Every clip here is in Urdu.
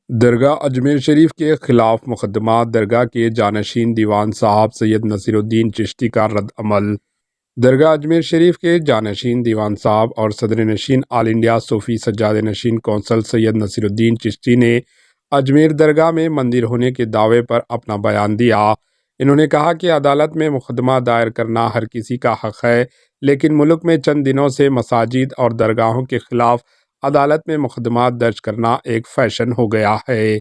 درگاہ اجمیر شریف کے خلاف مقدمات، درگاہ کے جانشین دیوان صاحب سید نصیر الدین چشتی کا رد عمل۔ درگاہ اجمیر شریف کے جانشین دیوان صاحب اور صدر نشین آل انڈیا صوفی سجادہ نشین کونسل سید نصیر الدین چشتی نے اجمیر درگاہ میں مندر ہونے کے دعوے پر اپنا بیان دیا۔ انہوں نے کہا کہ عدالت میں مقدمہ دائر کرنا ہر کسی کا حق ہے، لیکن ملک میں چند دنوں سے مساجد اور درگاہوں کے خلاف عدالت میں مقدمات درج کرنا ایک فیشن ہو گیا ہے۔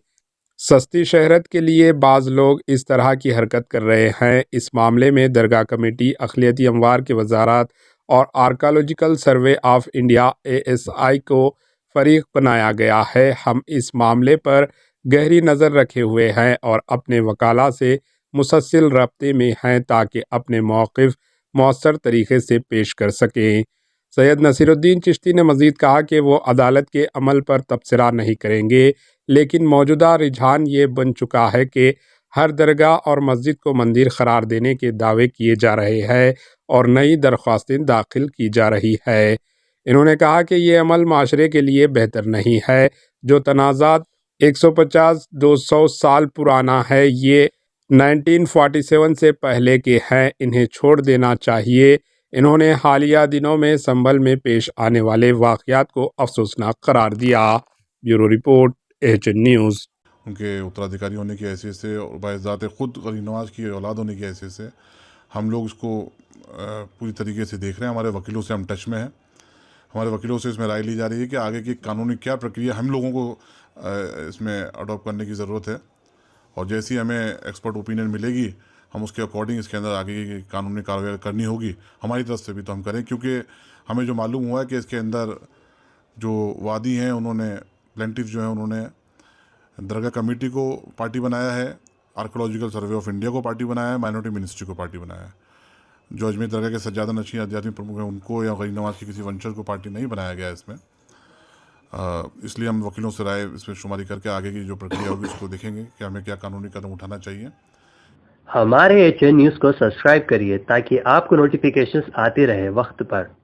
سستی شہرت کے لیے بعض لوگ اس طرح کی حرکت کر رہے ہیں۔ اس معاملے میں درگاہ کمیٹی، اقلیتی اموار کی وزارت اور archaeological survey of India ASI کو فریق بنایا گیا ہے۔ ہم اس معاملے پر گہری نظر رکھے ہوئے ہیں اور اپنے وکلاء سے مسلسل رابطے میں ہیں تاکہ اپنے موقف مؤثر طریقے سے پیش کر سکیں۔ سید نصیر الدین چشتی نے مزید کہا کہ وہ عدالت کے عمل پر تبصرہ نہیں کریں گے، لیکن موجودہ رجحان یہ بن چکا ہے کہ ہر درگاہ اور مسجد کو مندر قرار دینے کے دعوے کیے جا رہے ہیں اور نئی درخواستیں داخل کی جا رہی ہے۔ انہوں نے کہا کہ یہ عمل معاشرے کے لیے بہتر نہیں ہے۔ جو تنازعات 150-200 سال پرانا ہے، یہ 1947 سے پہلے کے ہیں، انہیں چھوڑ دینا چاہیے۔ انہوں نے حالیہ دنوں میں سنبھل میں پیش آنے والے واقعات کو افسوسناک قرار دیا۔ Bureau report AHN news. ان کے اترادھیکاری ہونے کی حیثیت سے اور باعزت خود غریب نواز کی اولاد ہونے کی حیثیت سے ہم لوگ اس کو پوری طریقے سے دیکھ رہے ہیں۔ ہمارے وکیلوں سے ہم ٹچ میں ہیں، ہمارے وکیلوں سے اس میں رائے لی جا رہی ہے کہ آگے کی قانونی کیا پرکریا ہم لوگوں کو اس میں اڈاپٹ کرنے کی ضرورت ہے، اور جیسی ہمیں ایکسپرٹ اوپینین ملے گی ہم اس کے اکارڈنگ اس کے اندر آگے کی قانونی کارروائی کرنی ہوگی۔ ہماری طرف سے بھی تو ہم کریں، کیونکہ ہمیں جو معلوم ہوا ہے کہ اس کے اندر جو وادی ہیں انہوں نے پلینٹیف جو ہیں انہوں نے درگاہ کمیٹی کو پارٹی بنایا ہے، آرکیولوجیکل سروے آف انڈیا کو پارٹی بنایا ہے، مائنورٹی منسٹری کو پارٹی بنایا ہے۔ جو اجمیر درگاہ کے سجادہ نشین آدھیاتمک پرمکھ ہیں ان کو یا غریب نواز کی کسی ونچر کو پارٹی نہیں بنایا گیا ہے اس میں۔ اس لیے ہم وکیلوں سے رائے اس میں شماری کر کے آگے کی جو پرکریا ہوگی اس کو دیکھیں گے کہ ہمیں کیا قانونی قدم اٹھانا چاہیے۔ ہمارے AHN نیوز کو سبسکرائب کریے تاکہ آپ کو نوٹیفیکیشنز آتے رہے وقت پر۔